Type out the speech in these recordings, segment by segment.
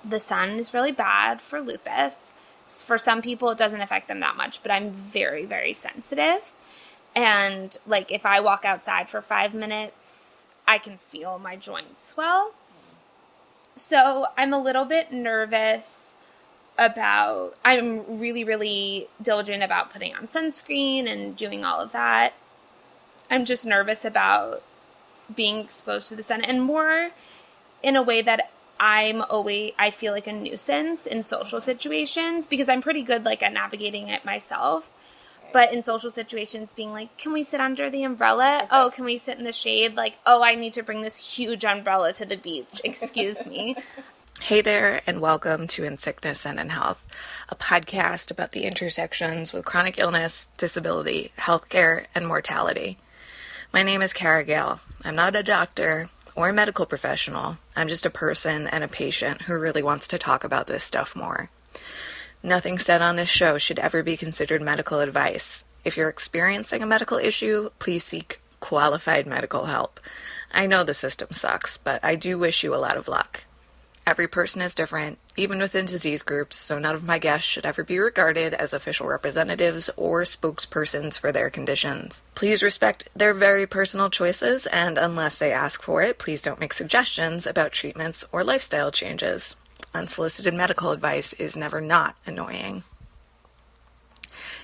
the sun is really bad for lupus. For some people, it doesn't affect them that much, but I'm very, very sensitive. And, like, if I walk outside for 5 minutes, I can feel my joints swell. So I'm a little bit nervous I'm really, really diligent about putting on sunscreen and doing all of that. I'm just nervous about being exposed to the sun, and more in a way that I feel like a nuisance in social situations, because I'm pretty good, like, at navigating it myself. But in social situations, being like, can we sit under the umbrella? Oh, can we sit in the shade? Like, oh, I need to bring this huge umbrella to the beach. Excuse me. Hey there, and welcome to In Sickness and in Health, a podcast about the intersections with chronic illness, disability, healthcare, and mortality. My name is Kara Gale. I'm not a doctor or a medical professional. I'm just a person and a patient who really wants to talk about this stuff more. Nothing said on this show should ever be considered medical advice. If you're experiencing a medical issue, please seek qualified medical help. I know the system sucks, but I do wish you a lot of luck. Every person is different, even within disease groups, so none of my guests should ever be regarded as official representatives or spokespersons for their conditions. Please respect their very personal choices, and unless they ask for it, please don't make suggestions about treatments or lifestyle changes. Unsolicited medical advice is never not annoying.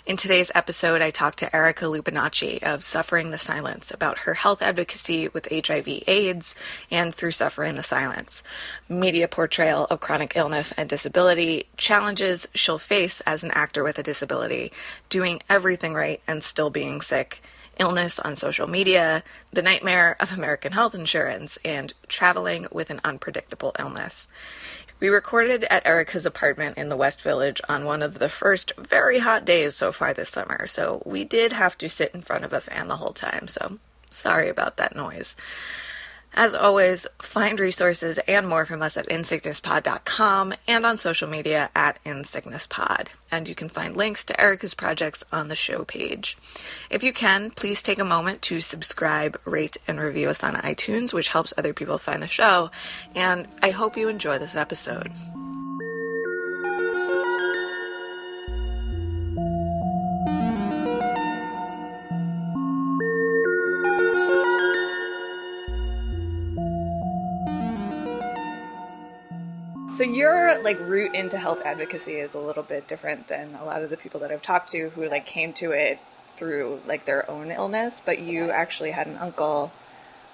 In today's episode, I talked to Erica Lupinacci of Suffering the Silence about her health advocacy with HIV/AIDS and through Suffering the Silence, media portrayal of chronic illness and disability, challenges she'll face as an actor with a disability, doing everything right and still being sick, illness on social media, the nightmare of American health insurance, and traveling with an unpredictable illness. We recorded at Erica's apartment in the West Village on one of the first very hot days so far this summer, so we did have to sit in front of a fan the whole time, so sorry about that noise. As always, find resources and more from us at insicknesspod.com and on social media at insicknesspod. And you can find links to Erica's projects on the show page. If you can, please take a moment to subscribe, rate, and review us on iTunes, which helps other people find the show. And I hope you enjoy this episode. So your route into health advocacy is a little bit different than a lot of the people that I've talked to who came to it through their own illness, but you actually had an uncle.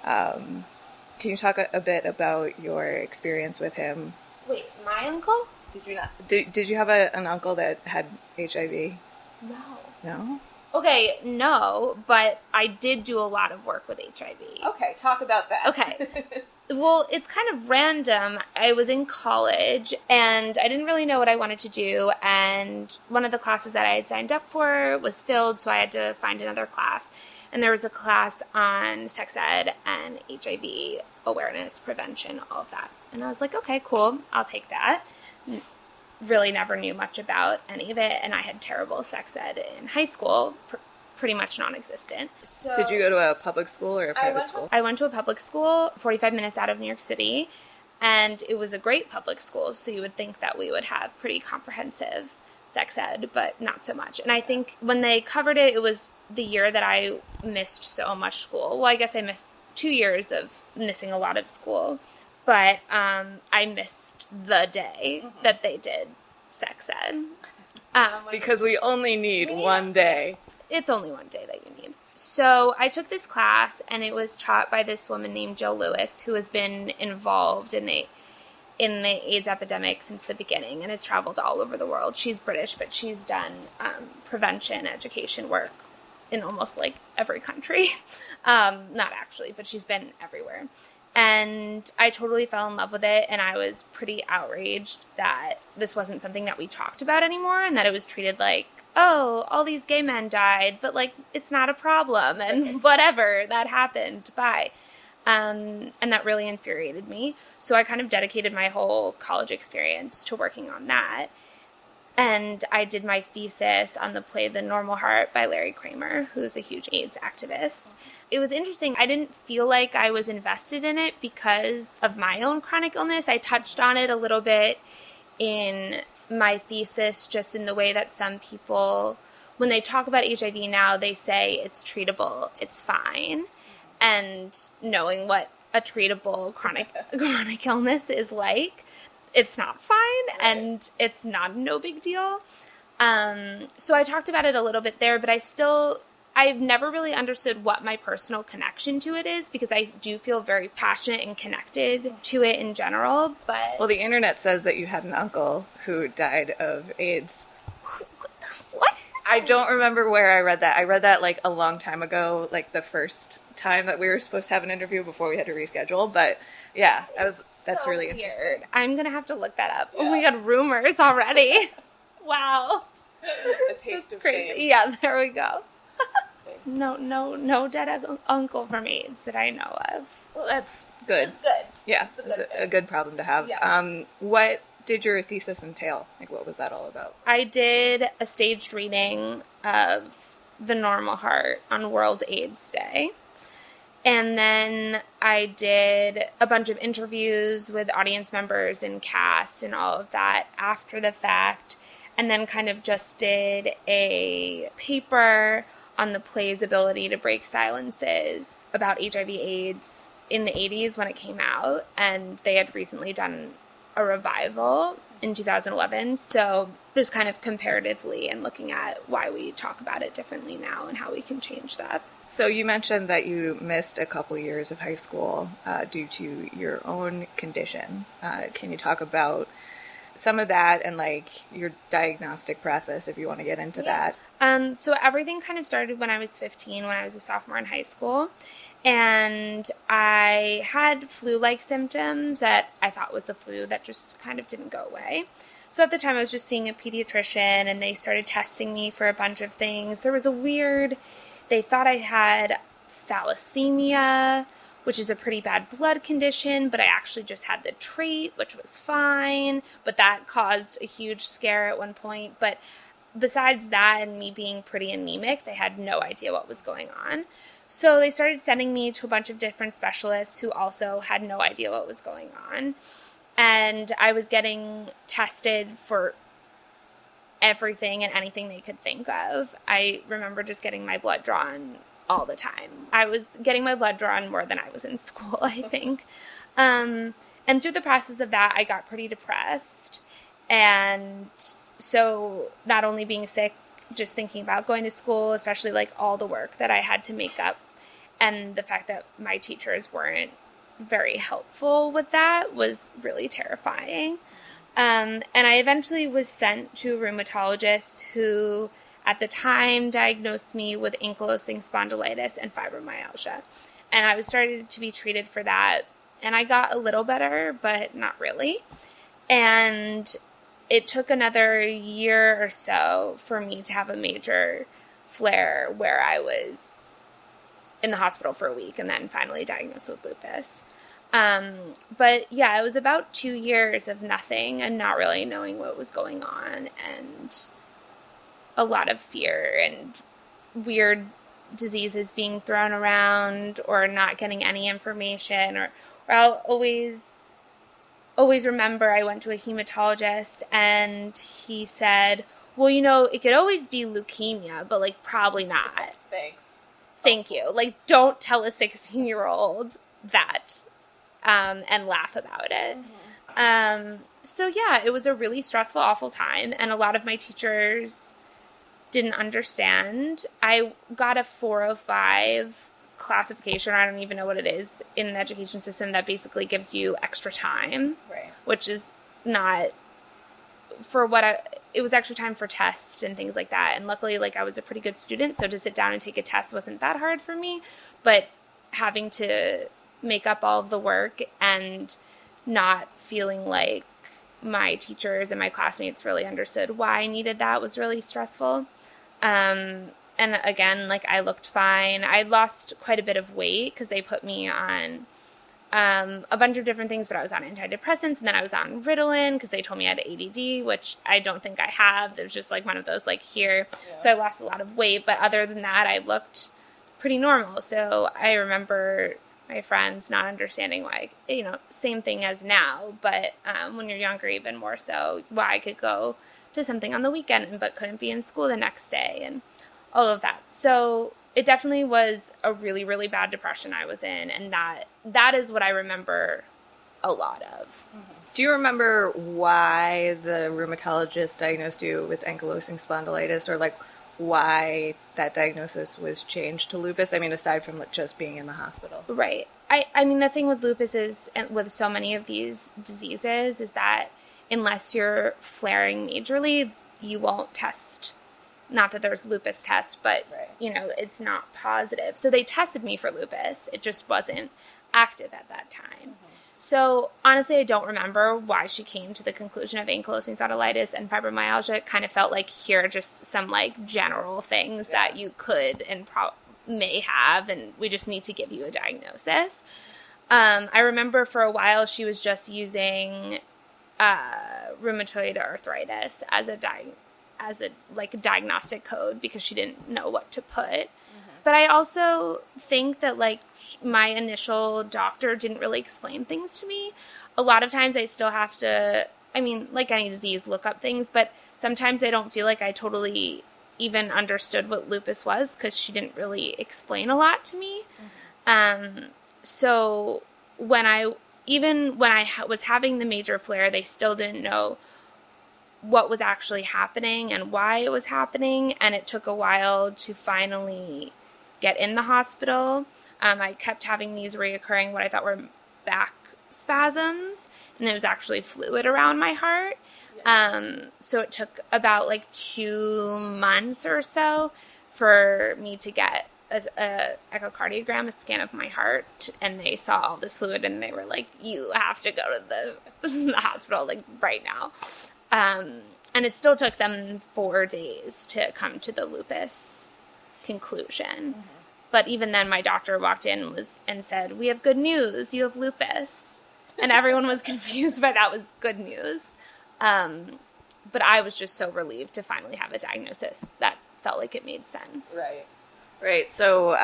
Can you talk a bit about your experience with him? Wait, my uncle? Did you not? Did you have an uncle that had HIV? No. No? Okay, no, but I did do a lot of work with HIV. Okay, talk about that. Okay. Well, it's kind of random. I was in college, and I didn't really know what I wanted to do, and one of the classes that I had signed up for was filled, so I had to find another class. And there was a class on sex ed and HIV awareness, prevention, all of that. And I was like, okay, cool, I'll take that. Really never knew much about any of it, and I had terrible sex ed in high school, pretty much non-existent. So did you go to a public school or a private school? I went to a public school 45 minutes out of New York City, and it was a great public school, so you would think that we would have pretty comprehensive sex ed, but not so much. And I think when they covered it, it was the year that I missed so much school. Well, I guess I missed 2 years of missing a lot of school, but I missed the day that they did sex ed. Because we only need one day. It's only one day that you need. So I took this class, and it was taught by this woman named Jill Lewis, who has been involved in the AIDS epidemic since the beginning and has traveled all over the world. She's British, but she's done prevention education work in almost every country. Not actually, but she's been everywhere. And I totally fell in love with it, and I was pretty outraged that this wasn't something that we talked about anymore, and that it was treated like, oh, all these gay men died, but it's not a problem, and whatever, that happened, bye. And that really infuriated me. So I kind of dedicated my whole college experience to working on that. And I did my thesis on the play The Normal Heart by Larry Kramer, who's a huge AIDS activist. It was interesting. I didn't feel like I was invested in it because of my own chronic illness. I touched on it a little bit in my thesis, just in the way that some people, when they talk about HIV now, they say it's treatable, it's fine. And knowing what a treatable chronic illness is like, it's not fine, right. And it's not no big deal. So I talked about it a little bit there, but I've never really understood what my personal connection to it is, because I do feel very passionate and connected to it in general. But well, the internet says that you had an uncle who died of AIDS. What? I don't remember where I read that. I read that like a long time ago, like the first time that we were supposed to have an interview before we had to reschedule. But yeah, that's so really weird. Interesting. I'm gonna have to look that up. Yeah. Oh my god, rumors already. Wow. A taste That's of crazy. fame. Yeah, there we go. No dead uncle from AIDS that I know of. Well, that's good. It's good. Yeah, it's a good problem to have. Yeah. What did your thesis entail? Like, what was that all about? I did a staged reading of The Normal Heart on World AIDS Day. And then I did a bunch of interviews with audience members and cast and all of that after the fact. And then kind of just did a paper on the play's ability to break silences about HIV/AIDS in the 80s when it came out. And they had recently done a revival in 2011. So just kind of comparatively and looking at why we talk about it differently now and how we can change that. So you mentioned that you missed a couple years of high school due to your own condition. Can you talk about some of that and like your diagnostic process if you want to get into that? So everything kind of started when I was 15, when I was a sophomore in high school. And I had flu-like symptoms that I thought was the flu that just kind of didn't go away. So at the time I was just seeing a pediatrician and they started testing me for a bunch of things. There was they thought I had thalassemia, which is a pretty bad blood condition, but I actually just had the trait, which was fine, but that caused a huge scare at one point. But besides that and me being pretty anemic, they had no idea what was going on. So they started sending me to a bunch of different specialists who also had no idea what was going on. And I was getting tested for everything and anything they could think of. I remember just getting my blood drawn all the time. I was getting my blood drawn more than I was in school, I think. And through the process of that, I got pretty depressed. And so not only being sick, just thinking about going to school, especially like all the work that I had to make up, and the fact that my teachers weren't very helpful with that was really terrifying. And I eventually was sent to a rheumatologist who at the time diagnosed me with ankylosing spondylitis and fibromyalgia. And I was started to be treated for that. And I got a little better, but not really. And it took another year or so for me to have a major flare where I was in the hospital for a week and then finally diagnosed with lupus. But yeah, it was about 2 years of nothing and not really knowing what was going on, and a lot of fear and weird diseases being thrown around or not getting any information. Or I'll always remember I went to a hematologist and he said, well, it could always be leukemia, but like probably not. Thanks. Thank you. Like, don't tell a 16-year-old that and laugh about it. Mm-hmm. So yeah, it was a really stressful, awful time. And a lot of my teachers didn't understand. I got a 405 classification, I don't even know what it is, in an education system that basically gives you extra time, right? Which is not it was extra time for tests and things like that. And luckily, like, I was a pretty good student, so to sit down and take a test wasn't that hard for me. But having to make up all of the work and not feeling like my teachers and my classmates really understood why I needed that was really stressful. And again, like, I looked fine. I lost quite a bit of weight because they put me on a bunch of different things, but I was on antidepressants, and then I was on Ritalin because they told me I had ADD, which I don't think I have. It was just like one of those like here. Yeah. So I lost a lot of weight, but other than that, I looked pretty normal. So I remember my friends not understanding why, same thing as now, but when you're younger, even more so, why I could go to something on the weekend but couldn't be in school the next day and all of that. So it definitely was a really, really bad depression I was in, and that is what I remember a lot of. Mm-hmm. Do you remember why the rheumatologist diagnosed you with ankylosing spondylitis, or like why that diagnosis was changed to lupus? I mean, aside from just being in the hospital. Right. I mean, the thing with lupus is, and with so many of these diseases, is that unless you're flaring majorly, you won't test. Not that there's lupus tests, but, right. It's not positive. So they tested me for lupus. It just wasn't active at that time. Mm-hmm. So honestly, I don't remember why she came to the conclusion of ankylosing spondylitis and fibromyalgia. It kind of felt like here are just some like general things that you could and may have, and we just need to give you a diagnosis. I remember for a while she was just using rheumatoid arthritis as a diagnostic code because she didn't know what to put. Mm-hmm. But I also think that like my initial doctor didn't really explain things to me. A lot of times I still have to, like any disease, look up things, but sometimes I don't feel like I totally even understood what lupus was because she didn't really explain a lot to me. Mm-hmm. So when I was having the major flare, they still didn't know what was actually happening and why it was happening, and it took a while to finally get in the hospital. I kept having these reoccurring, what I thought were back spasms, and there was actually fluid around my heart. So it took about like 2 months or so for me to get a echocardiogram, a scan of my heart, and they saw all this fluid, and they were like, you have to go to the hospital like right now. And it still took them 4 days to come to the lupus conclusion. Mm-hmm. But even then, my doctor walked in and said, we have good news, you have lupus. And everyone was confused by that was good news. But I was just so relieved to finally have a diagnosis that felt like it made sense. Right. So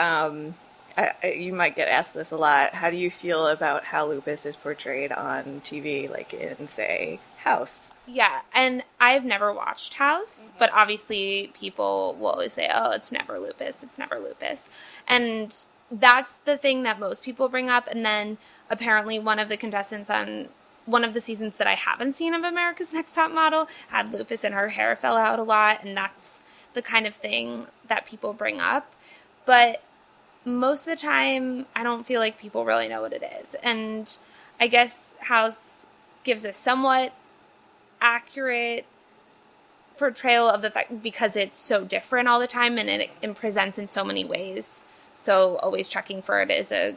you might get asked this a lot. How do you feel about how lupus is portrayed on TV, like in, say, House? Yeah, and I've never watched House, mm-hmm. but obviously people will always say, oh, it's never lupus. And that's the thing that most people bring up. And then apparently one of the contestants on one of the seasons that I haven't seen of America's Next Top Model had lupus and her hair fell out a lot, and that's the kind of thing that people bring up. But most of the time, I don't feel like people really know what it is. And I guess House gives a somewhat accurate portrayal of the fact because it's so different all the time and it presents in so many ways. So always checking for it is a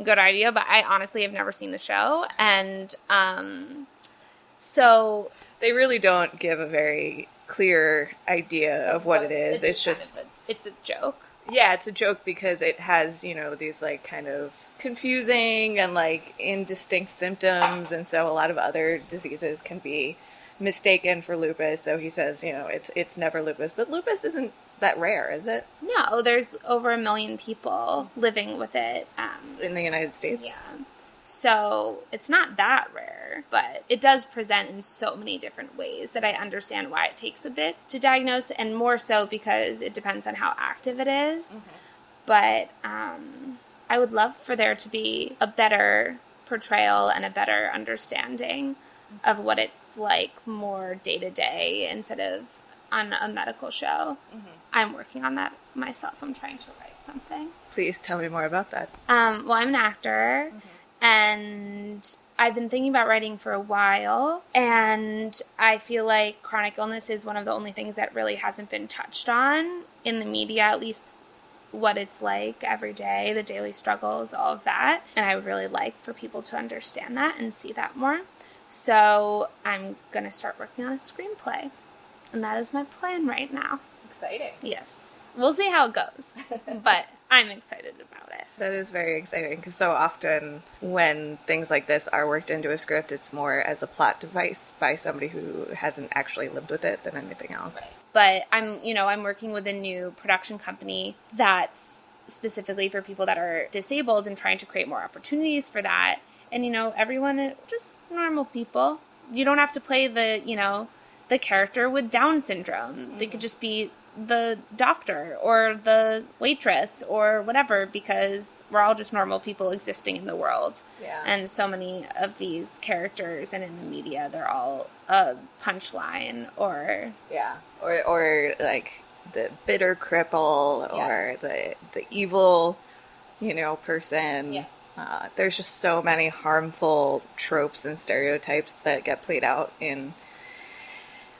good idea. But I honestly have never seen the show. And so they really don't give a very clear idea of what it is. It's just it's a joke. Yeah, it's a joke because it has, these like kind of confusing and like indistinct symptoms, and so a lot of other diseases can be mistaken for lupus. So he says, it's never lupus, but lupus isn't that rare, is it? No, there's over 1 million people living with it in the United States. Yeah. So it's not that rare, but it does present in so many different ways that I understand why it takes a bit to diagnose, and more so because it depends on how active it is. Mm-hmm. But I would love for there to be a better portrayal and a better understanding of what it's like more day to day instead of on a medical show. Mm-hmm. I'm working on that myself. I'm trying to write something. Please tell me more about that. Well, I'm an actor. Mm-hmm. And I've been thinking about writing for a while, and I feel like chronic illness is one of the only things that really hasn't been touched on in the media, at least what it's like every day, the daily struggles, all of that. And I would really like for people to understand that and see that more. So I'm going to start working on a screenplay, and that is my plan right now. Exciting. Yes. We'll see how it goes, but I'm excited about it. That is very exciting because so often when things like this are worked into a script, it's more as a plot device by somebody who hasn't actually lived with it than anything else. Right. But I'm working with a new production company that's specifically for people that are disabled and trying to create more opportunities for that. And, everyone, just normal people. You don't have to play the character with Down syndrome. They could just be the doctor or the waitress or whatever, because we're all just normal people existing in the world. Yeah. And so many of these characters and in the media, they're all a punchline or... Yeah. Or like the bitter cripple or the evil, person. Yeah. There's just so many harmful tropes and stereotypes that get played out in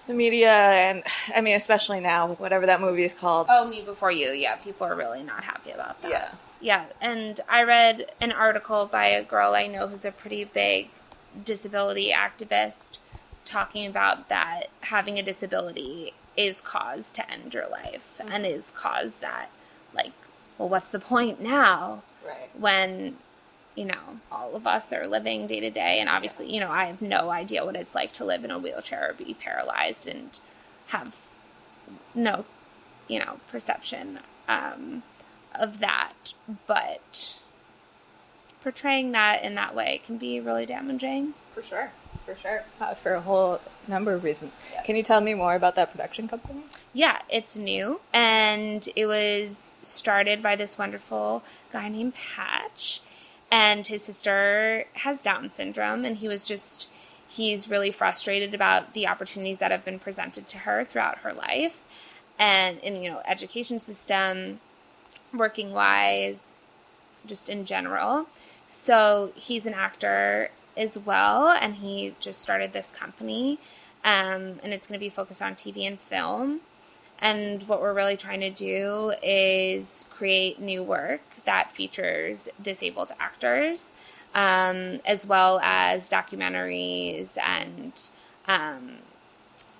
the media, and I mean, especially now with whatever that movie is called. Oh, Me Before You. Yeah, people are really not happy about that. Yeah. Yeah, and I read an article by a girl I know who's a pretty big disability activist talking about that having a disability is cause to end your life and is cause that, like, well, what's the point now? Right. When, all of us are living day to day, and obviously, I have no idea what it's like to live in a wheelchair or be paralyzed and have no, perception of that. But portraying that in that way can be really damaging. For sure. For a whole number of reasons. Yeah. Can you tell me more about that production company? Yeah, it's new, and it was started by this wonderful guy named Patch, and his sister has Down syndrome, and he's really frustrated about the opportunities that have been presented to her throughout her life, and in, education system, working wise, just in general. So he's an actor as well, and he just started this company, and it's going to be focused on TV and film. And what we're really trying to do is create new work that features disabled actors, as well as documentaries and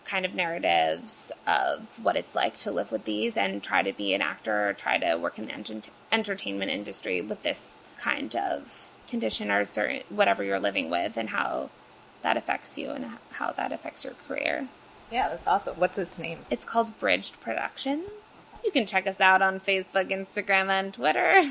kind of narratives of what it's like to live with these and try to be an actor or try to work in the entertainment industry with this kind of condition or certain whatever you're living with, and how that affects you and how that affects your career. Yeah, that's awesome. What's its name? It's called Bridged Productions. You can check us out on Facebook, Instagram, and Twitter.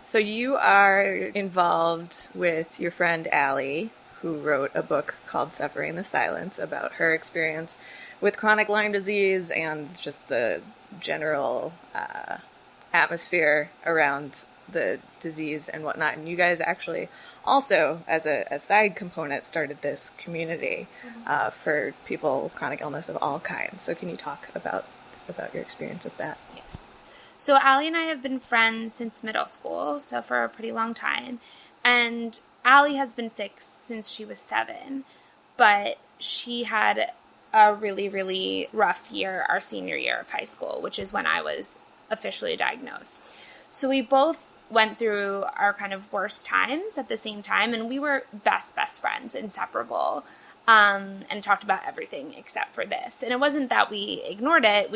So you are involved with your friend Allie, who wrote a book called Suffering the Silence about her experience with chronic Lyme disease and just the general atmosphere around the disease and whatnot. And you guys actually also, as a side component, started this community for people with chronic illness of all kinds. So can you talk about your experience with that? Yes. So Allie and I have been friends since middle school, so for a pretty long time. And Allie has been sick since she was 7, but she had a really, really rough year, our senior year of high school, which is when I was officially diagnosed. So we both went through our kind of worst times at the same time, and we were best friends, inseparable, and talked about everything except for this. And it wasn't that we ignored it,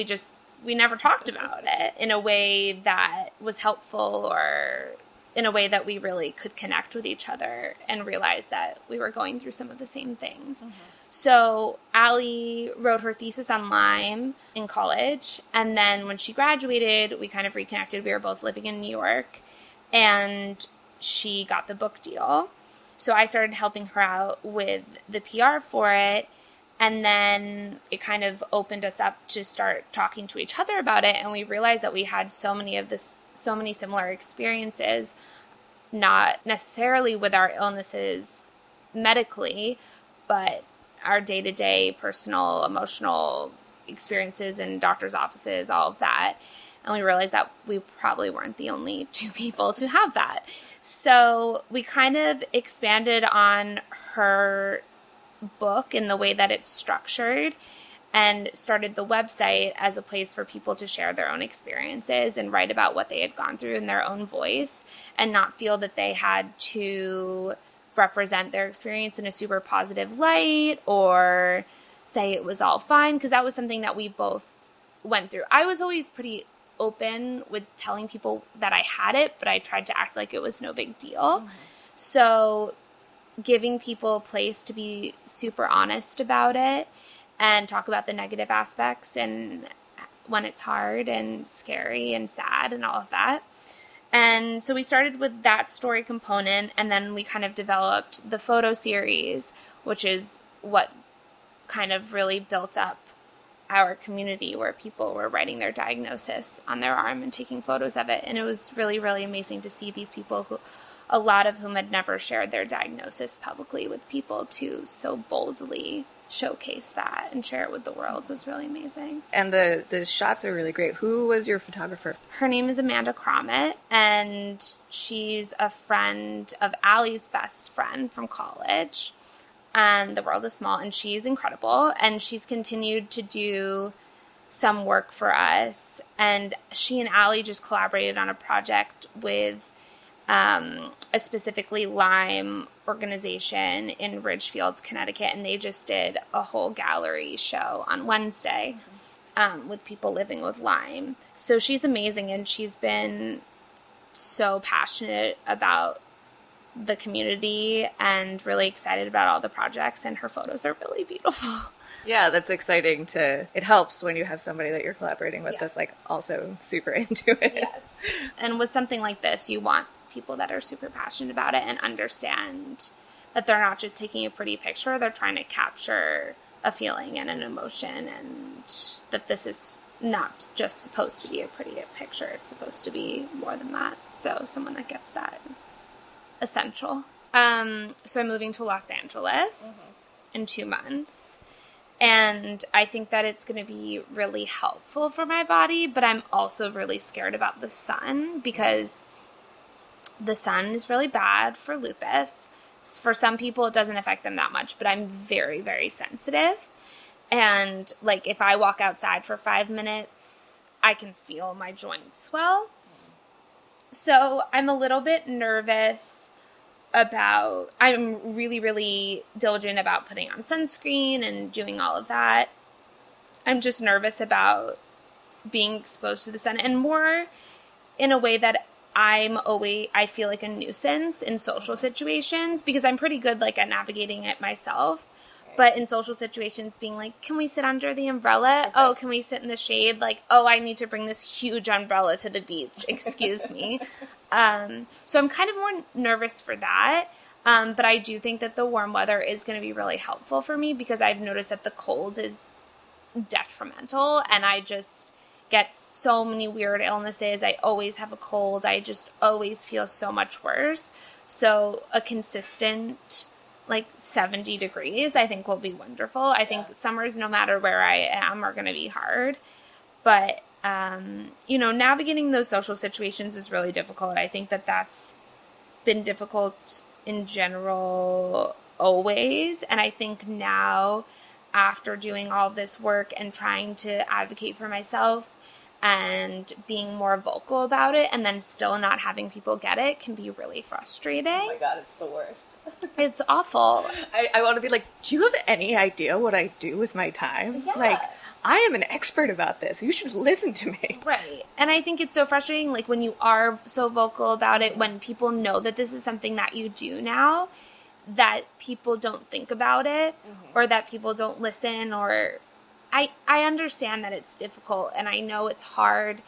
we never talked about it in a way that was helpful or in a way that we really could connect with each other and realize that we were going through some of the same things. Mm-hmm. So Allie wrote her thesis on Lyme in college, and then when she graduated, we kind of reconnected. We were both living in New York, and she got the book deal. So I started helping her out with the PR for it, and then it kind of opened us up to start talking to each other about it, and we realized that we had so many similar experiences, not necessarily with our illnesses medically, but our day-to-day personal, emotional experiences in doctor's offices, all of that. And we realized that we probably weren't the only 2 people to have that. So we kind of expanded on her book in the way that it's structured and started the website as a place for people to share their own experiences and write about what they had gone through in their own voice and not feel that they had to represent their experience in a super positive light or say it was all fine, because that was something that we both went through. I was always pretty open with telling people that I had it, but I tried to act like it was no big deal. So giving people a place to be super honest about it and talk about the negative aspects and when it's hard and scary and sad and all of that. And so we started with that story component, and then we kind of developed the photo series, which is what kind of really built up our community, where people were writing their diagnosis on their arm and taking photos of it. And it was really, really amazing to see these people, who, a lot of whom had never shared their diagnosis publicly with people, to so boldly showcase that and share it with the world was really amazing. And the shots are really great. Who was your photographer? Her name is Amanda Cromit, and she's a friend of Allie's best friend from college. And The World is Small, and she's incredible. And she's continued to do some work for us. And she and Allie just collaborated on a project with a specifically Lyme organization in Ridgefield, Connecticut, and they just did a whole gallery show on Wednesday with people living with Lyme. So she's amazing, and she's been so passionate about the community and really excited about all the projects, and her photos are really beautiful. Yeah, that's exciting it helps when you have somebody that you're collaborating with that's like also super into it. Yes. And with something like this, you want people that are super passionate about it and understand that they're not just taking a pretty picture, they're trying to capture a feeling and an emotion, and that this is not just supposed to be a pretty picture, it's supposed to be more than that. So someone that gets that is essential. So I'm moving to Los Angeles in 2 months, and I think that it's going to be really helpful for my body, but I'm also really scared about the sun, because the sun is really bad for lupus. For some people, it doesn't affect them that much, but I'm very, very sensitive. And like, if I walk outside for 5 minutes, I can feel my joints swell. So I'm a little bit nervous I'm really, really diligent about putting on sunscreen and doing all of that. I'm just nervous about being exposed to the sun, and more in a way that I feel like a nuisance in social situations, because I'm pretty good like at navigating it myself. But in social situations, being like, can we sit under the umbrella? Okay. Oh, can we sit in the shade? Like, oh, I need to bring this huge umbrella to the beach. Excuse me. So I'm kind of more nervous for that. But I do think that the warm weather is going to be really helpful for me, because I've noticed that the cold is detrimental, and I just get so many weird illnesses. I always have a cold. I just always feel so much worse. So a consistent like 70 degrees, I think will be wonderful. I think summers, no matter where I am, are going to be hard. But, navigating those social situations is really difficult. I think that that's been difficult in general always. And I think now, after doing all of this work and trying to advocate for myself and being more vocal about it, and then still not having people get it, can be really frustrating. Oh my God, it's the worst. It's awful. I want to be like, do you have any idea what I do with my time? Yeah. Like, I am an expert about this. You should listen to me. Right. And I think it's so frustrating, like, when you are so vocal about it, when people know that this is something that you do now, that people don't think about it, or that people don't listen, or I understand that it's difficult, and I know it's hard,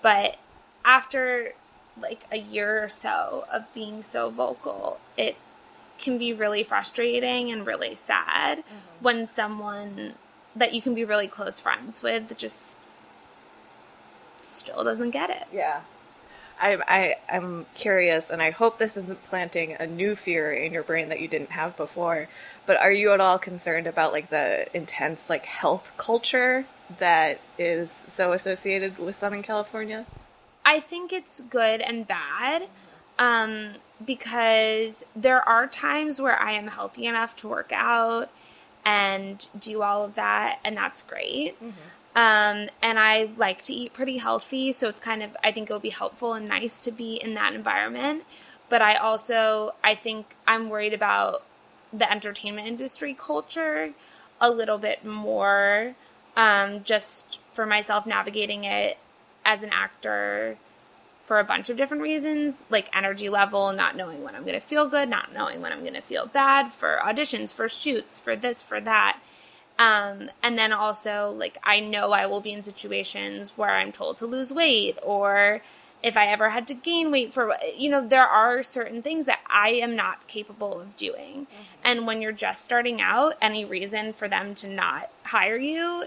but after like a year or so of being so vocal, it can be really frustrating and really sad when someone that you can be really close friends with just still doesn't get it. Yeah. I'm curious, and I hope this isn't planting a new fear in your brain that you didn't have before, but are you at all concerned about like the intense like health culture that is so associated with Southern California? I think it's good and bad, because there are times where I am healthy enough to work out and do all of that, and that's great. And I like to eat pretty healthy, so it's kind of, I think it'll be helpful and nice to be in that environment. But I think I'm worried about the entertainment industry culture a little bit more, just for myself navigating it as an actor for a bunch of different reasons, like energy level, not knowing when I'm going to feel good, not knowing when I'm going to feel bad, for auditions, for shoots, for this, for that. And then also, like, I know I will be in situations where I'm told to lose weight, or if I ever had to gain weight for, there are certain things that I am not capable of doing. Mm-hmm. And when you're just starting out, any reason for them to not hire you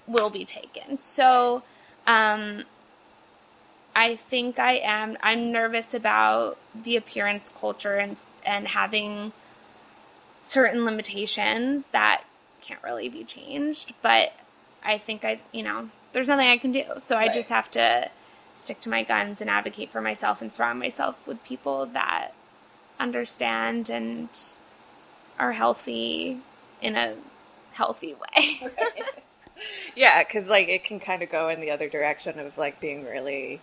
will be taken. So, I think I'm nervous about the appearance culture and having certain limitations that can't really be changed, but I think there's nothing I can do. So I just have to stick to my guns and advocate for myself and surround myself with people that understand and are healthy in a healthy way. Yeah, because, like, it can kind of go in the other direction of, like, being really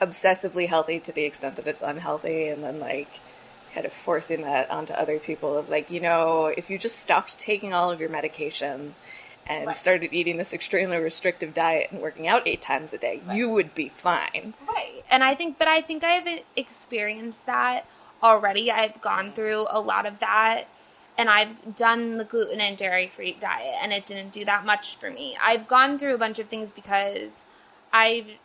obsessively healthy to the extent that it's unhealthy, and then, like, kind of forcing that onto other people of, like, if you just stopped taking all of your medications and started eating this extremely restrictive diet and working out 8 times a day, you would be fine. Right. And I think I've experienced that already. I've gone through a lot of that, and I've done the gluten and dairy-free diet, and it didn't do that much for me. I've gone through a bunch of things because I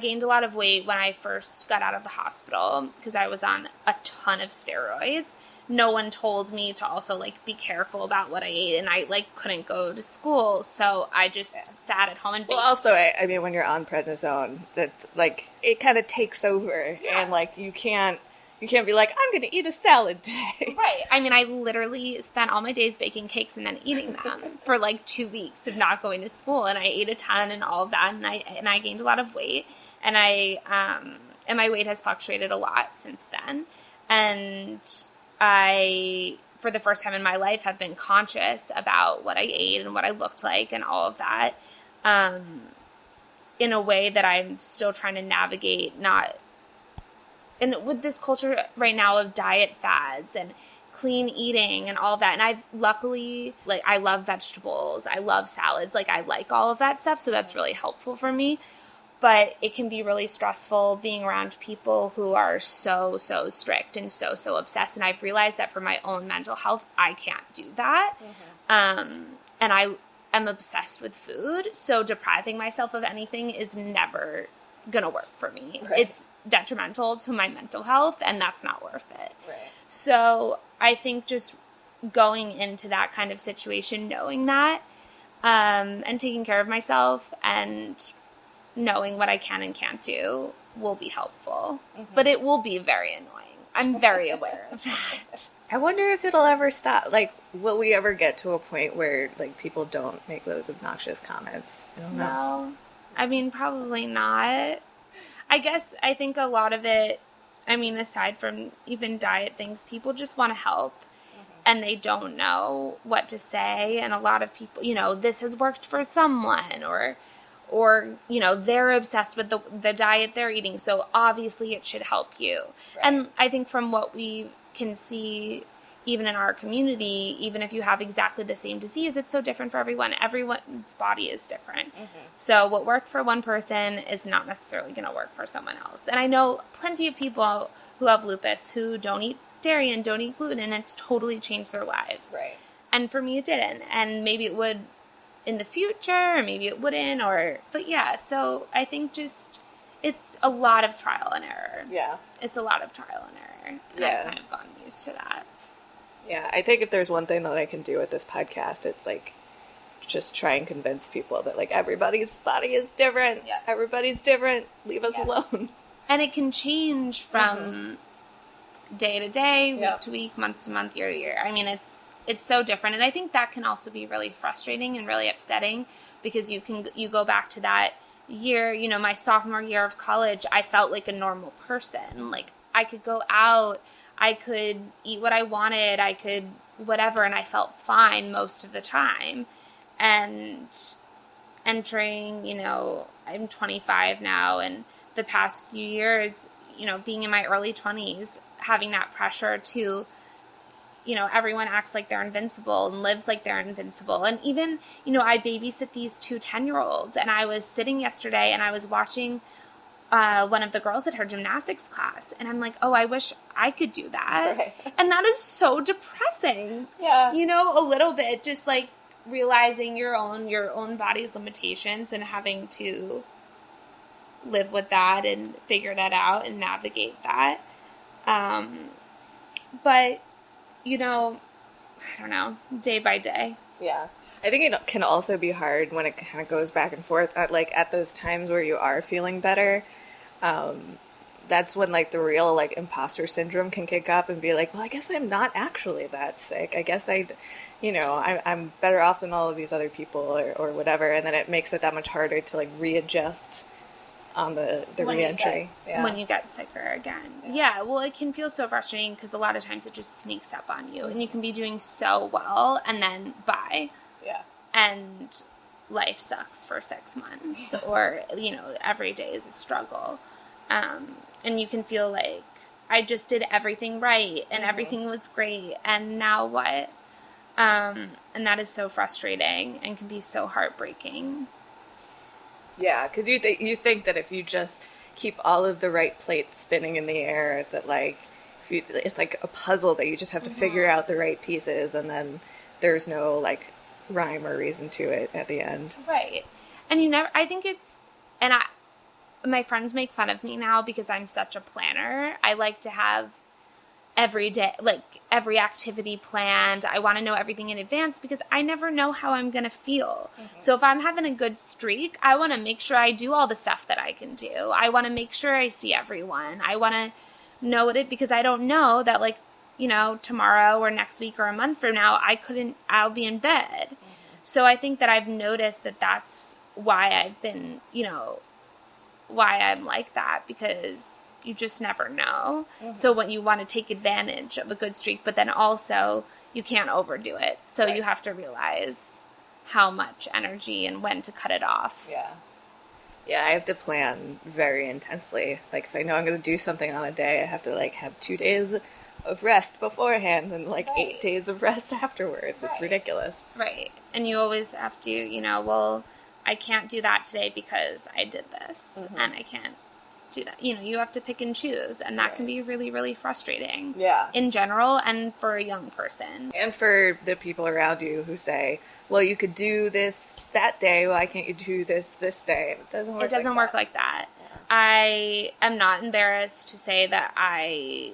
gained a lot of weight when I first got out of the hospital because I was on a ton of steroids. No one told me to also, like, be careful about what I ate, and I, like, couldn't go to school, so I just sat at home and baked. Well, also, I mean, when you're on prednisone, that's, like, it kind of takes over, and, like, you can't be like, I'm going to eat a salad today. Right. I mean, I literally spent all my days baking cakes and then eating them for, like, 2 weeks of not going to school, and I ate a ton and all of that, and I gained a lot of weight, and my weight has fluctuated a lot since then, and I, for the first time in my life, have been conscious about what I ate and what I looked like and all of that, in a way that I'm still trying to navigate, and with this culture right now of diet fads and clean eating and all of that. And I've luckily, like, I love vegetables. I love salads. Like, I like all of that stuff. So that's really helpful for me. But it can be really stressful being around people who are so, so strict and so, so obsessed. And I've realized that for my own mental health, I can't do that. Mm-hmm. And I am obsessed with food. So depriving myself of anything is never going to work for me. Right. It's detrimental to my mental health, and that's not worth it. Right. So I think just going into that kind of situation, knowing that, and taking care of myself and knowing what I can and can't do will be helpful. Mm-hmm. But it will be very annoying. I'm very aware of that. I wonder if it'll ever stop. Like, will we ever get to a point where, like, people don't make those obnoxious comments? I don't know. No. I mean, probably not. I think a lot of it, I mean, aside from even diet things, people just want to help. Mm-hmm. And they don't know what to say. And a lot of people, this has worked for someone, or they're obsessed with the diet they're eating, so obviously it should help you. Right. And I think from what we can see, even in our community, even if you have exactly the same disease, it's so different for everyone. Everyone's body is different. Mm-hmm. So what worked for one person is not necessarily going to work for someone else. And I know plenty of people who have lupus who don't eat dairy and don't eat gluten, and it's totally changed their lives. Right. And for me, it didn't. And maybe it would in the future, or maybe it wouldn't, but yeah, so I think just, it's a lot of trial and error. Yeah. It's a lot of trial and error, and I've kind of gotten used to that. Yeah, I think if there's one thing that I can do with this podcast, it's, like, just try and convince people that, like, everybody's body is different. Yeah. Everybody's different. Leave us alone. And it can change from day to day, week to week, month to month, year to year. I mean, it's so different. And I think that can also be really frustrating and really upsetting, because you go back to that year, my sophomore year of college, I felt like a normal person. Like, I could go out, I could eat what I wanted, I could whatever, and I felt fine most of the time. And entering, I'm 25 now, and the past few years, being in my early 20s, having that pressure to, everyone acts like they're invincible and lives like they're invincible. And even, I babysit these 2 10-year-olds, and I was sitting yesterday and I was watching one of the girls at her gymnastics class, and I'm like, oh, I wish I could do that. Right. And that is so depressing. Yeah. A little bit, just like realizing your own body's limitations and having to live with that and figure that out and navigate that. But, I don't know, day by day. Yeah. I think it can also be hard when it kind of goes back and forth at those times where you are feeling better. That's when the real imposter syndrome can kick up and be like, well, I guess I'm not actually that sick. I guess I'm better off than all of these other people or whatever. And then it makes it that much harder to readjust on the re-entry. When you get sicker again. Yeah, well, it can feel so frustrating because a lot of times it just sneaks up on you, and you can be doing so well and then bye. Yeah. And life sucks for 6 months, or, every day is a struggle. And you can feel like I just did everything right and everything was great, and now what? And that is so frustrating and can be so heartbreaking. Yeah, because you think that if you just keep all of the right plates spinning in the air, that it's like a puzzle that you just have to figure out the right pieces, and then there's no rhyme or reason to it at the end. Right. And I think my friends make fun of me now because I'm such a planner. I like to have every day, every activity planned. I want to know everything in advance because I never know how I'm going to feel. So if I'm having a good streak, I want to make sure I do all the stuff that I can do. I want to make sure I see everyone. I want to know because I don't know that tomorrow or next week or a month from now, I'll be in bed. So I think that I've noticed that that's why I've been, why I'm like that, because you just never know. So when you want to take advantage of a good streak, but then also you can't overdo it. So you have to realize how much energy and when to cut it off. Yeah. Yeah, I have to plan very intensely. If I know I'm going to do something on a day, I have to have 2 days of rest beforehand and 8 days of rest afterwards. It's ridiculous. Right. And you always have to, well, I can't do that today because I did this and I can't do that. You have to pick and choose, and that can be really, really frustrating. Yeah. In general and for a young person. And for the people around you who say, well, you could do this that day. Why can't you do this day? It doesn't work like that. Yeah. I am not embarrassed to say that I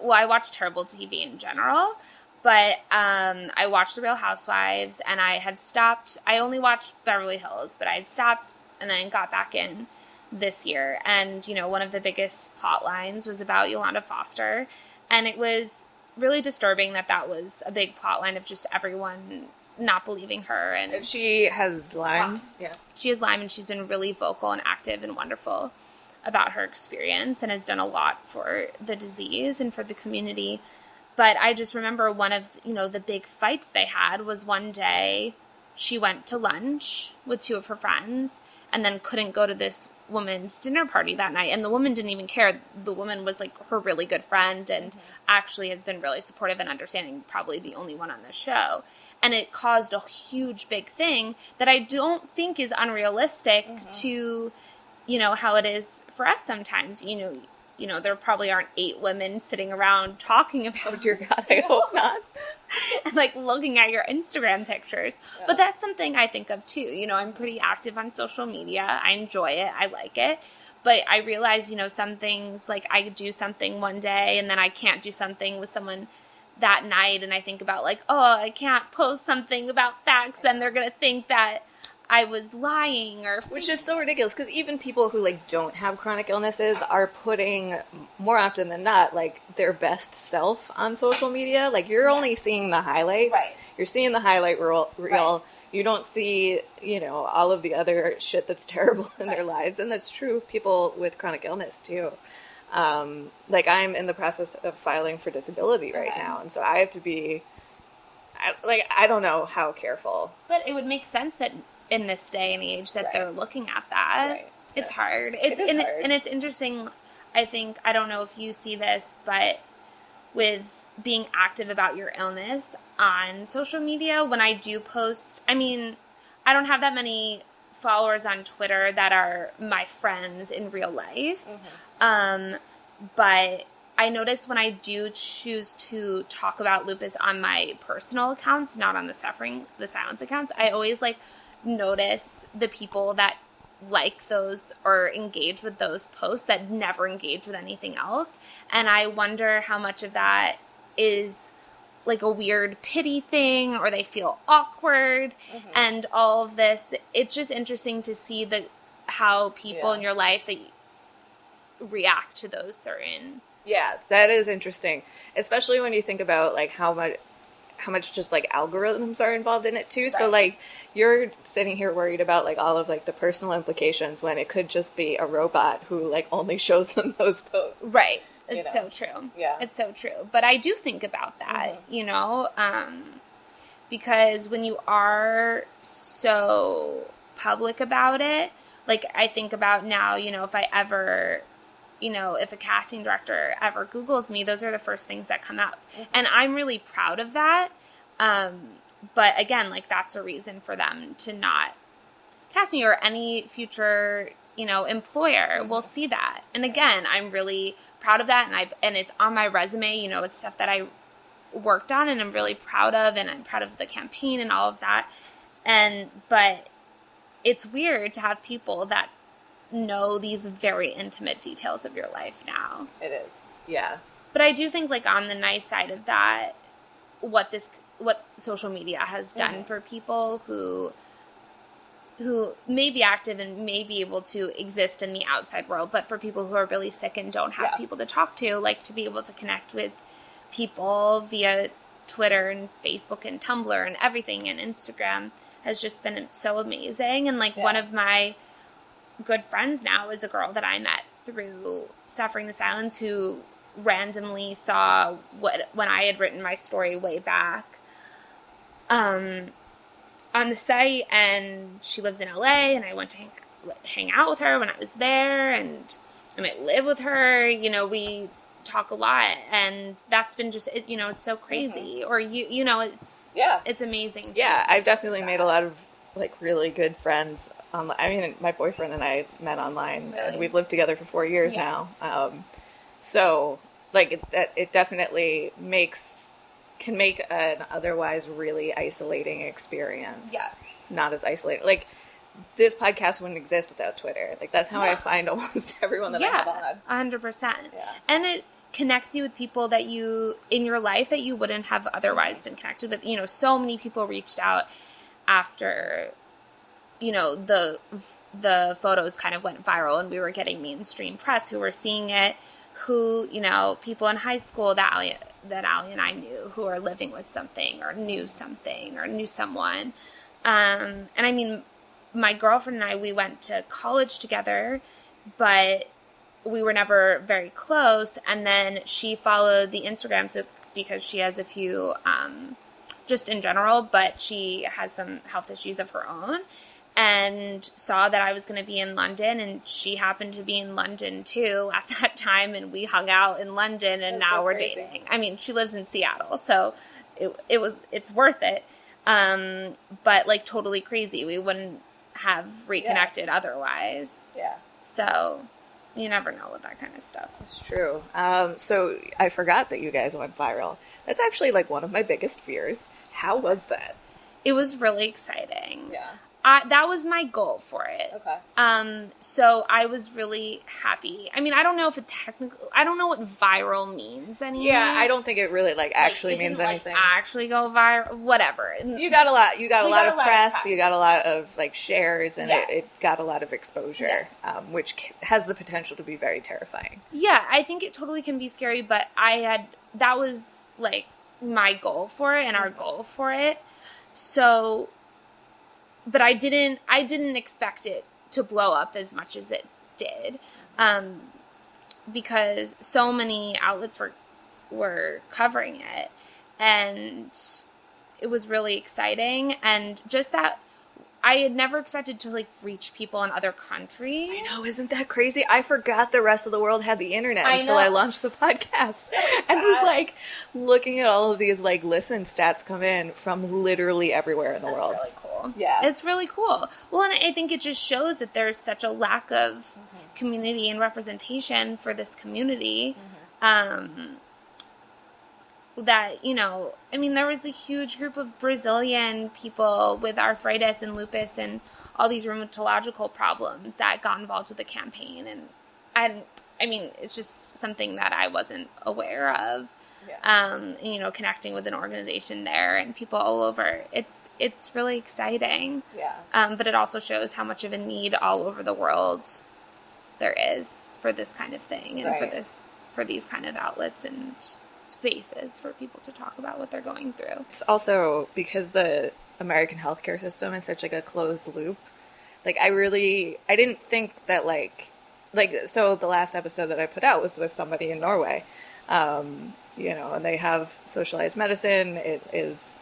watch terrible TV in general, but I watched The Real Housewives, and I had stopped. I only watched Beverly Hills, but I had stopped and then got back in this year. And, one of the biggest plot lines was about Yolanda Foster, and it was really disturbing that was a big plot line of just everyone not believing her. And she has Lyme. Yeah. She has Lyme, and she's been really vocal and active and wonderful about her experience and has done a lot for the disease and for the community. But I just remember one of, the big fights they had was one day she went to lunch with 2 of her friends and then couldn't go to this woman's dinner party that night. And the woman didn't even care. The woman was her really good friend and actually has been really supportive and understanding, probably the only one on the show. And it caused a huge big thing that I don't think is unrealistic to, how it is for us sometimes. There probably aren't 8 women sitting around talking about. Oh dear God, I hope not. And looking at your Instagram pictures. Yeah. But that's something I think of too. I'm pretty active on social media. I enjoy it. I like it. But I realize, some things, I do something one day and then I can't do something with someone that night. And I think about I can't post something about that because then they're going to think that I was lying, which is so ridiculous because even people who don't have chronic illnesses are putting more often than not their best self on social media. You're only seeing the highlights. Right. You're seeing the highlight reel. Right. You don't see all of the other shit that's terrible in their lives, and that's true of people with chronic illness too. I'm in the process of filing for disability right now, and so I have to be I don't know how careful. But it would make sense that in this day and age that they're looking at that. Right. It's hard. It is hard. And it's interesting. I think, I don't know if you see this, but with being active about your illness on social media. When I do post, I mean, I don't have that many followers on Twitter that are my friends in real life. But I notice when I do choose to talk about lupus on my personal accounts, not on the silence accounts, I always like notice the people that like those or engage with those posts that never engage with anything else. And I wonder how much of that is like a weird pity thing, or they feel awkward and all of this. It's just interesting to see how people in your life that react to those certain. Yeah, that is interesting, especially when you think about like how much just like algorithms are involved in it too. Right. So like you're sitting here worried about like all of like the personal implications when it could just be a robot who like only shows them those posts. Right. It's so true. Yeah. It's so true. But I do think about that, because when you are so public about it, like I think about now, if I ever, if a casting director ever Googles me, those are the first things that come up. And I'm really proud of that. But again, like that's a reason for them to not cast me, or any future, employer will see that. And again, I'm really proud of that. And it's on my resume, it's stuff that I worked on and I'm really proud of, and I'm proud of the campaign and all of that. But it's weird to have people that know these very intimate details of your life now. It is. Yeah. But I do think like on the nice side of that, what social media has done for people who may be active and may be able to exist in the outside world, but for people who are really sick and don't have people to talk to, like to be able to connect with people via Twitter and Facebook and Tumblr and everything and Instagram has just been so amazing. And like one of my good friends now is a girl that I met through Suffering the Silence, who randomly saw when I had written my story way back on the site, and she lives in LA, and I went to hang out with her when I was there, and I might live with her. We talk a lot, and that's been just it's so crazy. Or it's amazing too. Yeah, I've definitely made a lot of like really good friends. I mean, my boyfriend and I met online, and we've lived together for 4 years now. So like it definitely can make an otherwise really isolating experience not as isolating. Like this podcast wouldn't exist without Twitter. Like that's how I find almost everyone that I have on. 100%. Yeah. And it connects you with people that you in your life that you wouldn't have otherwise been connected with. So many people reached out after the photos kind of went viral and we were getting mainstream press who were seeing it, who, people in high school that Allie and I knew who are living with something or knew someone. And I mean, my girlfriend and I, we went to college together, but we were never very close. And then she followed the Instagrams because she has a few, just in general, but she has some health issues of her own, and saw that I was going to be in London, and she happened to be in London too at that time, and we hung out in London, and now we're dating. I mean, she lives in Seattle, so it's worth it. But like totally crazy. We wouldn't have reconnected otherwise. Yeah. So you never know with that kind of stuff. It's true. So I forgot that you guys went viral. That's actually like one of my biggest fears. How was that? It was really exciting. Yeah. That was my goal for it. Okay. So I was really happy. I mean, I don't know if I don't know what viral means anymore. Yeah, I don't think it really actually means anything. Actually go viral, whatever. You got a lot of press, you got a lot of shares, and it got a lot of exposure, which has the potential to be very terrifying. Yeah, I think it totally can be scary, but that was my goal for it and our goal for it. So, but I didn't expect it to blow up as much as it did, because so many outlets were covering it, and it was really exciting. And just that I had never expected to, like, reach people in other countries. I know, isn't that crazy? I forgot the rest of the world had the internet until I launched the podcast. And was, like, looking at all of these, like, listen stats come in from literally everywhere in the world. It's really cool. Yeah. It's really cool. Well, and I think it just shows that there's such a lack of community and representation for this community. That, you know, I mean, there was a huge group of Brazilian people with arthritis and lupus and all these rheumatological problems that got involved with the campaign. And I mean, it's just something that I wasn't aware of. Yeah. You know, connecting with an organization there and people all over. It's really exciting. Yeah. But it also shows how much of a need all over the world there is for this kind of thing and for these kind of outlets and spaces for people to talk about what they're going through. It's also because the American healthcare system is such like a closed loop. Like I didn't think that so the last episode that I put out was with somebody in Norway, you know, and they have socialized medicine. It is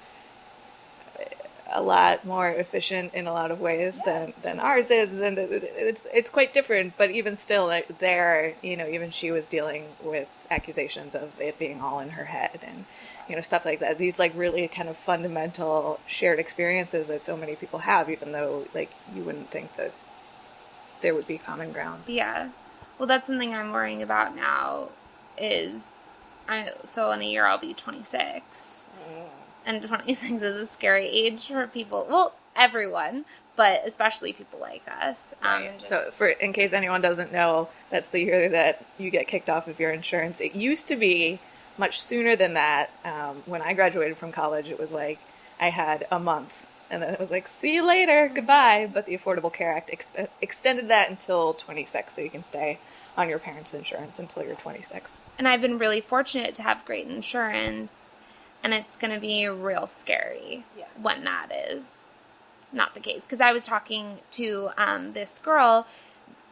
a lot more efficient in a lot of ways than ours is, and it's quite different. But even still, like, there, you know, even she was dealing with accusations of it being all in her head, and you know, stuff like that. These like really kind of fundamental shared experiences that so many people have, even though like you wouldn't think that there would be common ground. Yeah, well, that's something I'm worrying about now. So in a year I'll be 26. And 26 is a scary age for people. Well, everyone, but especially people like us. So, in case anyone doesn't know, that's the year that you get kicked off of your insurance. It used to be much sooner than that. When I graduated from college, it was like I had a month, and then it was like, see you later, goodbye. But the Affordable Care Act extended that until 26, so you can stay on your parents' insurance until you're 26. And I've been really fortunate to have great insurance. And it's going to be real scary when that is not the case. Because I was talking to this girl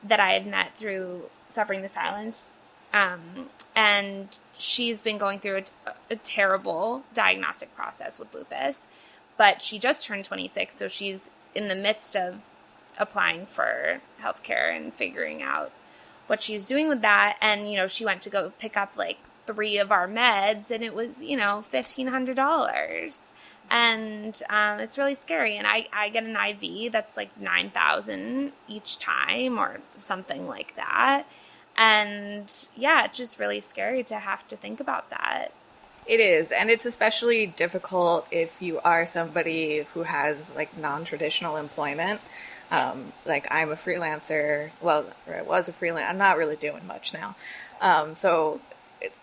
that I had met through Suffering the Silence. And she's been going through a terrible diagnostic process with lupus. But she just turned 26, so she's in the midst of applying for healthcare and figuring out what she's doing with that. And, you know, she went to go pick up, like, 3 of our meds, and it was, you know, $1,500. And it's really scary. And I get an IV that's like $9,000 each time or something like that. And yeah, it's just really scary to have to think about that. It is, and it's especially difficult if you are somebody who has like non-traditional employment. Like I'm a freelancer. Well, I was a freelancer. I'm not really doing much now. So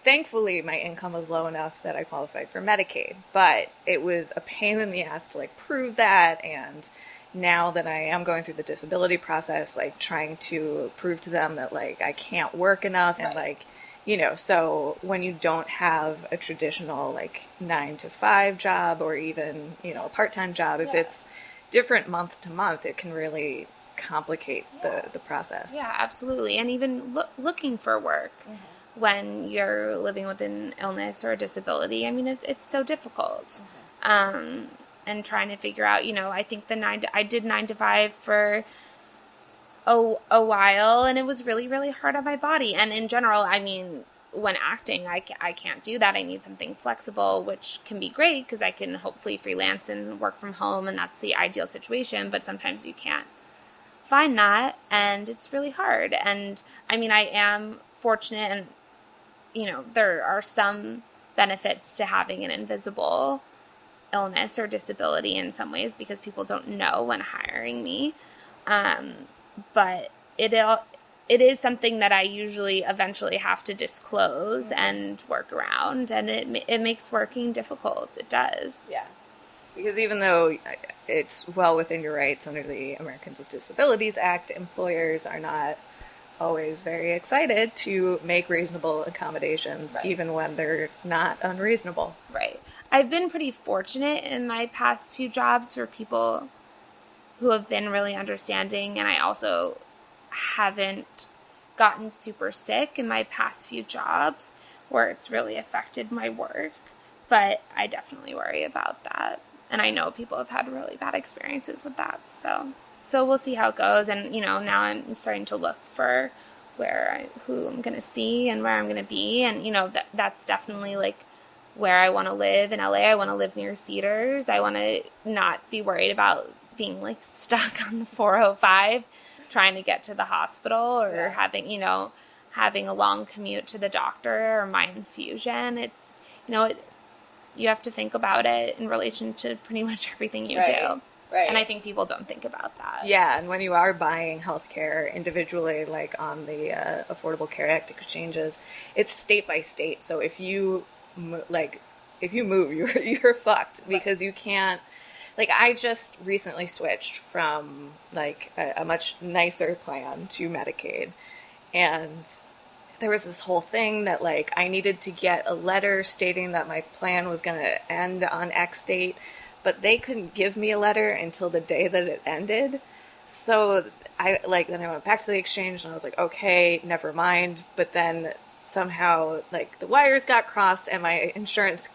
thankfully my income was low enough that I qualified for Medicaid, but it was a pain in the ass to like prove that. And now that I am going through the disability process, like trying to prove to them that like I can't work enough and like, you know, so when you don't have a traditional like 9-to-5 job or even, you know, a part-time job, if it's different month to month, it can really complicate the process. Yeah, absolutely. And even looking for work when you're living with an illness or a disability, I mean, it's so difficult. And trying to figure out, you know, I think I did 9-to-5 for a while, and it was really, really hard on my body. And in general, I mean, when acting, I can't do that. I need something flexible, which can be great because I can hopefully freelance and work from home, and that's the ideal situation. But sometimes you can't find that, and it's really hard. And I mean, I am fortunate, and you know, there are some benefits to having an invisible illness or disability in some ways because people don't know when hiring me. But it is something that I usually eventually have to disclose and work around, and it makes working difficult. It does. Yeah. Because even though it's well within your rights under the Americans with Disabilities Act, employers are not always very excited to make reasonable accommodations, even when they're not unreasonable. Right. I've been pretty fortunate in my past few jobs for people who have been really understanding, and I also haven't gotten super sick in my past few jobs where it's really affected my work, but I definitely worry about that. And I know people have had really bad experiences with that. So we'll see how it goes. And, you know, now I'm starting to look for who I'm going to see and where I'm going to be. And, you know, that's definitely like where I want to live in LA. I want to live near Cedars. I want to not be worried about being like stuck on the 405 trying to get to the hospital or having a long commute to the doctor or my infusion. It's, you know, you have to think about it in relation to pretty much everything you do. Right. And I think people don't think about that. Yeah, and when you are buying healthcare individually, like on the Affordable Care Act exchanges, it's state by state. So if you move, you're fucked because you can't. Like, I just recently switched from like a much nicer plan to Medicaid, and there was this whole thing that like I needed to get a letter stating that my plan was going to end on X date. But they couldn't give me a letter until the day that it ended. So then I went back to the exchange and I was like, okay, never mind. But then somehow like the wires got crossed and my insurance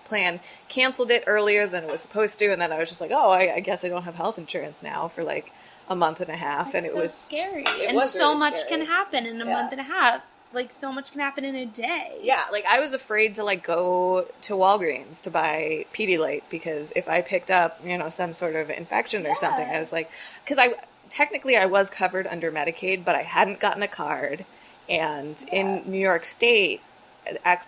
plan canceled it earlier than it was supposed to. And then I was just like, oh, I guess I don't have health insurance now for like a month and a half. That's and it so was scary. It and was so really much scary. can happen in a month and a half. Like, so much can happen in a day. Yeah, like, I was afraid to, like, go to Walgreens to buy Pedialyte because if I picked up, you know, some sort of infection or something, I was like... Because I was covered under Medicaid, but I hadn't gotten a card. And in New York State,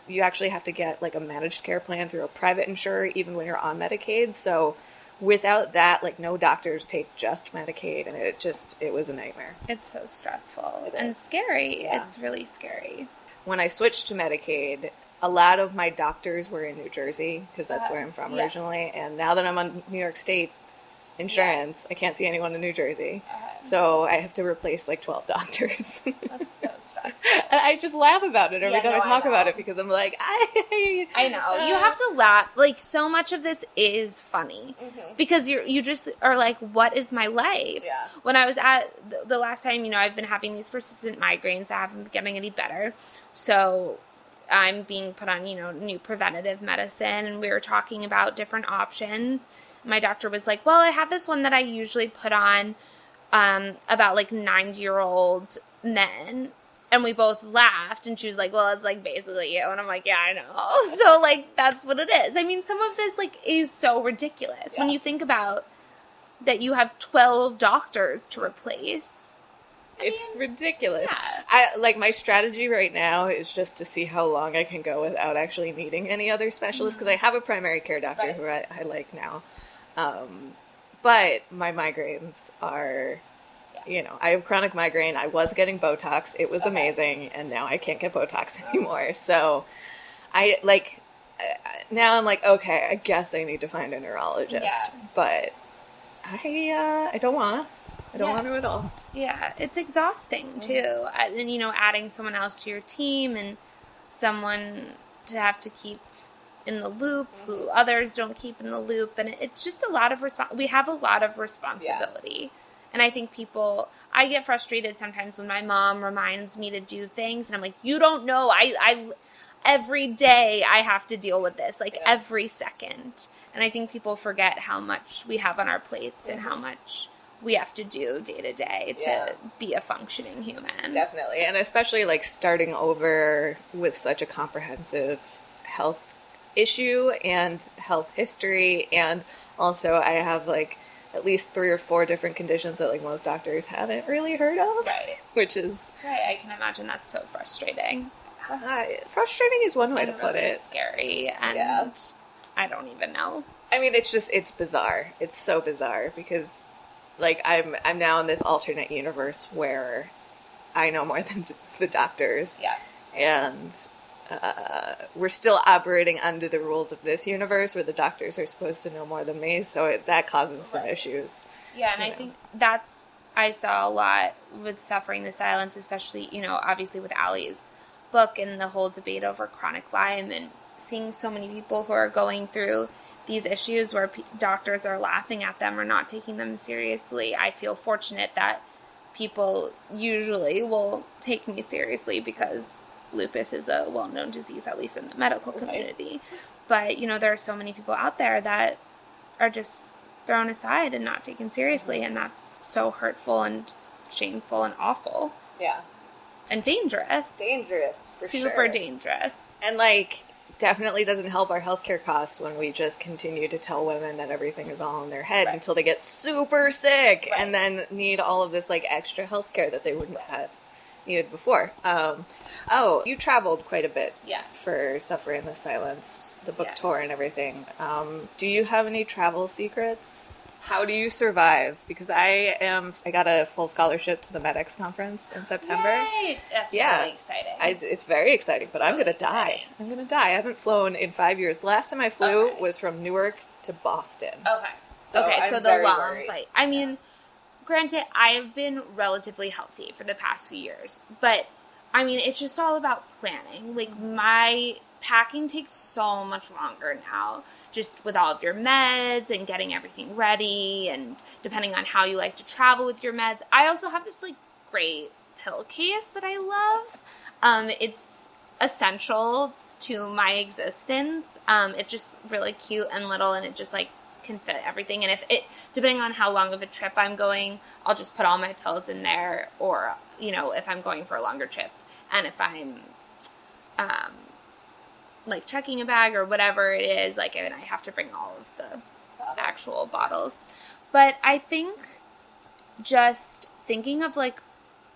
you actually have to get, like, a managed care plan through a private insurer even when you're on Medicaid. So... Without that, like, no doctors take just Medicaid, and it was a nightmare. It's so stressful and scary. Yeah. It's really scary. When I switched to Medicaid, a lot of my doctors were in New Jersey, because that's where I'm from originally, and now that I'm on New York State insurance, I can't see anyone in New Jersey. So I have to replace, like, 12 doctors. That's so stressful. And I just laugh about it every time I talk know. about it, because I'm like, I know. You have to laugh. Like, so much of this is funny. Because you just are like, what is my life? Yeah. When I was at the last time, you know, I've been having these persistent migraines that haven't been getting any better. So I'm being put on, you know, new preventative medicine, and we were talking about different options. My doctor was like, well, I have this one that I usually put on about like 90-year-old men. And we both laughed, and she was like, well, it's like basically you. And I'm like, yeah, I know. So like, that's what it is. I mean, some of this like is so ridiculous when you think about that you have 12 doctors to replace. It's ridiculous. Yeah. My strategy right now is just to see how long I can go without actually needing any other specialists, because I have a primary care doctor who I like now. But my migraines are, you know, I have chronic migraine. I was getting Botox. It was amazing. And now I can't get Botox anymore. So now I'm like, okay, I guess I need to find a neurologist. Yeah. But I don't want to. I don't want to at all. Yeah, it's exhausting too. And, you know, adding someone else to your team and someone to have to keep in the loop who others don't keep in the loop. And it's just a lot of we have a lot of responsibility. Yeah. And I think I get frustrated sometimes when my mom reminds me to do things and I'm like, you don't know, I every day I have to deal with this, like every second. And I think people forget how much we have on our plates and how much we have to do day to day to be a functioning human. Definitely. And especially like starting over with such a comprehensive health issue and health history. And also I have like at least 3 or 4 different conditions that like most doctors haven't really heard of. Right. Which is... Right. I can imagine that's so frustrating. Frustrating is one way to put really it. Scary. And I don't even know. I mean, it's bizarre. It's so bizarre because like I'm now in this alternate universe where I know more than the doctors. Yeah. And we're still operating under the rules of this universe where the doctors are supposed to know more than me. So that causes some issues. Yeah. And I think I saw a lot with Suffering the Silence, especially, you know, obviously with Allie's book and the whole debate over chronic Lyme and seeing so many people who are going through these issues where doctors are laughing at them or not taking them seriously. I feel fortunate that people usually will take me seriously because lupus is a well-known disease, at least in the medical community. But, you know, there are so many people out there that are just thrown aside and not taken seriously, and that's so hurtful and shameful and awful. Yeah. And dangerous. Dangerous, for sure. Super dangerous. And, like, definitely doesn't help our healthcare costs when we just continue to tell women that everything is all in their head until they get super sick and then need all of this, like, extra healthcare that they wouldn't have needed before. You traveled quite a bit for Suffer in the Silence, the book tour and everything. Do you have any travel secrets? How do you survive? Because I got a full scholarship to the MedX conference in September. Yay! That's really exciting. It's very exciting, but I'm going to die. I'm going to die. I haven't flown in 5 years. The last time I flew was from Newark to Boston. Okay. So the long flight. I mean, granted, I've been relatively healthy for the past few years, but I mean, it's just all about planning. Like, my packing takes so much longer now, just with all of your meds and getting everything ready, and depending on how you like to travel with your meds. I also have this, like, great pill case that I love. It's essential to my existence. It's just really cute and little, and it just, like, can fit everything. And depending on how long of a trip I'm going, I'll just put all my pills in there, or, you know, if I'm going for a longer trip, and if I'm, like, checking a bag or whatever it is, like, and I have to bring all of the actual bottles. But I think just thinking of, like,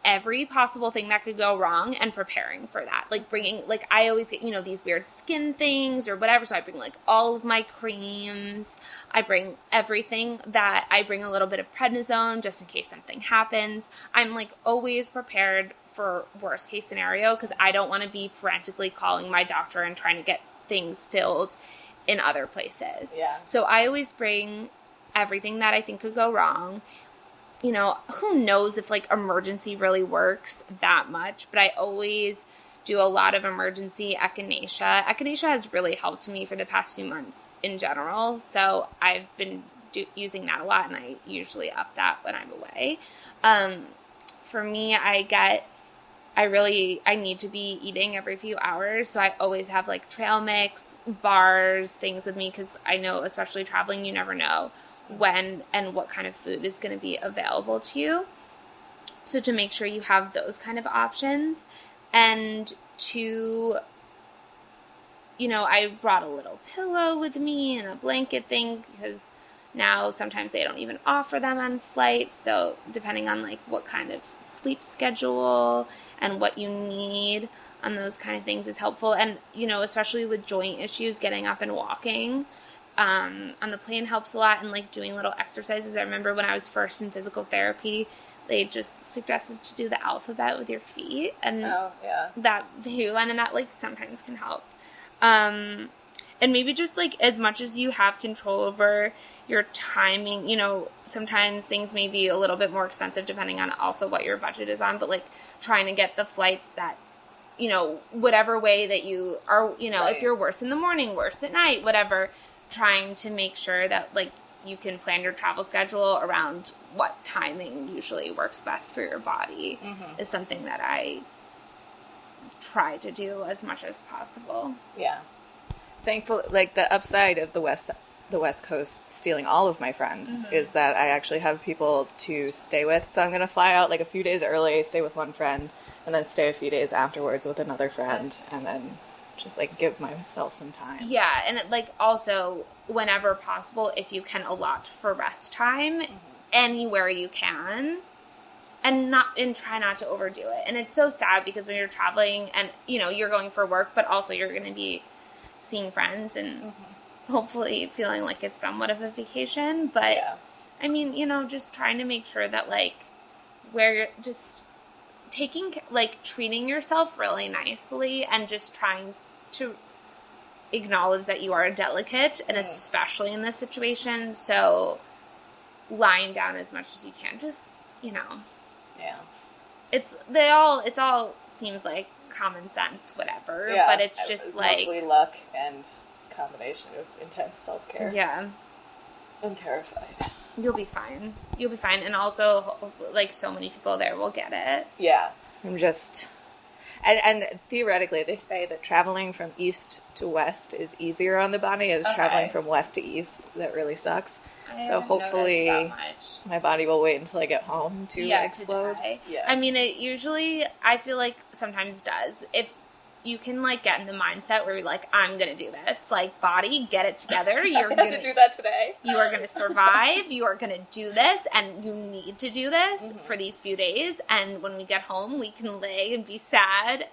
every possible thing that could go wrong and preparing for that. Like, bringing, like, I always get, you know, these weird skin things or whatever, so I bring, like, all of my creams. I bring everything. That I bring a little bit of prednisone just in case something happens. I'm, like, always prepared for worst case scenario, because I don't want to be frantically calling my doctor and trying to get things filled in other places. Yeah. So I always bring everything that I think could go wrong. You know, who knows if, like, emergency really works that much, but I always do a lot of emergency echinacea. Echinacea has really helped me for the past few months in general, so I've been using that a lot, and I usually up that when I'm away. For me, I need to be eating every few hours, so I always have, like, trail mix, bars, things with me, because I know, especially traveling, you never know when and what kind of food is going to be available to you. So to make sure you have those kind of options, and to, you know, I brought a little pillow with me and a blanket thing, because now sometimes they don't even offer them on flights, so depending on, like, what kind of sleep schedule and what you need on those kind of things is helpful. And, you know, especially with joint issues, getting up and walking on the plane helps a lot, and, like, doing little exercises. I remember when I was first in physical therapy, they just suggested to do the alphabet with your feet, and that view, and that, like, sometimes can help. And maybe just, like, as much as you have control over your timing, you know, sometimes things may be a little bit more expensive depending on also what your budget is on, but, like, trying to get the flights that, you know, whatever way that you are, you know, if you're worse in the morning, worse at night, whatever, trying to make sure that, like, you can plan your travel schedule around what timing usually works best for your body is something that I try to do as much as possible. Yeah. Thankfully, like, the upside of the West Coast stealing all of my friends is that I actually have people to stay with. So I'm going to fly out, like, a few days early, stay with one friend, and then stay a few days afterwards with another friend, and then just, like, give myself some time. Yeah, and, like, also, whenever possible, if you can allot for rest time anywhere you can, and try not to overdo it. And it's so sad, because when you're traveling and, you know, you're going for work, but also you're going to be seeing friends and hopefully feeling like it's somewhat of a vacation. But, I mean, you know, just trying to make sure that, like, where you're just treating yourself really nicely, and just trying to acknowledge that you are delicate, and especially in this situation, so lying down as much as you can, just, you know. Yeah. It all seems like common sense, whatever, but it's just, like, mostly luck and combination of intense self-care. Yeah. I'm terrified. You'll be fine. And also, like, so many people there will get it. Yeah. I'm just... And theoretically, they say that traveling from east to west is easier on the body as traveling from west to east. That really sucks. So hopefully my body will wait until I get home to explode. Yeah. I mean, it usually, I feel like sometimes does. If you can, like, get in the mindset where you're like, I'm going to do this. Like, body, get it together. You're going to do that today. You are going to survive. You are going to do this. And you need to do this for these few days. And when we get home, we can lay and be sad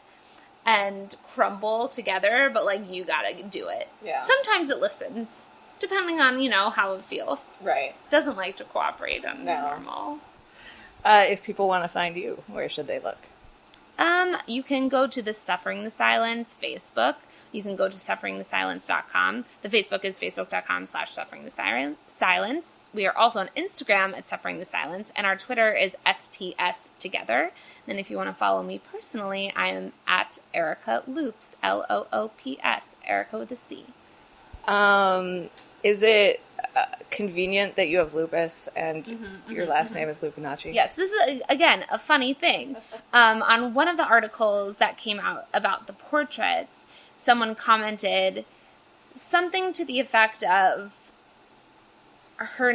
and crumble together. But, like, you got to do it. Yeah. Sometimes it listens, depending on, you know, how it feels. Right. Doesn't like to cooperate on normal. If people want to find you, where should they look? You can go to the Suffering the Silence Facebook. You can go to sufferingthesilence.com. The Facebook is facebook.com/sufferingthesilence. We are also on Instagram at Suffering the Silence, and our Twitter is STS Together. And if you want to follow me personally, I am at Erica Loops, Loops, Erica with a C. Is it convenient that you have lupus and your last name is Lupinacci? Yes, this is, again, a funny thing. On one of the articles that came out about the portraits, someone commented something to the effect of her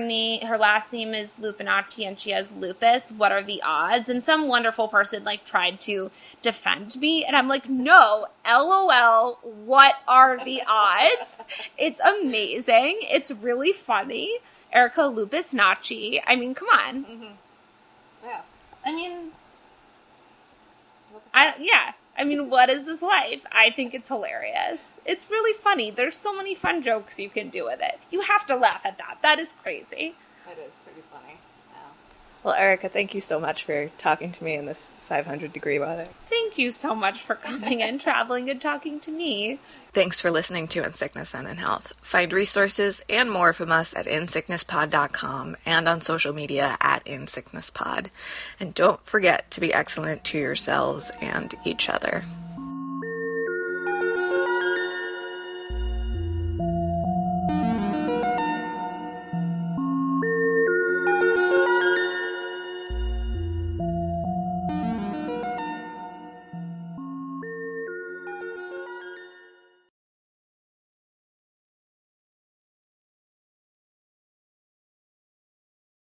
last name is Lupinacci and she has lupus. What are the odds? And some wonderful person, like, tried to defend me. And I'm like, no, LOL, what are the odds? It's amazing. It's really funny. Erica Lupinacci. I mean, come on. Yeah. I mean, I mean, what is this life? I think it's hilarious. It's really funny. There's so many fun jokes you can do with it. You have to laugh at that. That is crazy. That is pretty funny. Yeah. Well, Erica, thank you so much for talking to me in this 500-degree weather. Thank you so much for coming and traveling and talking to me. Thanks for listening to In Sickness and in Health. Find resources and more from us at insicknesspod.com and on social media at insicknesspod. And don't forget to be excellent to yourselves and each other.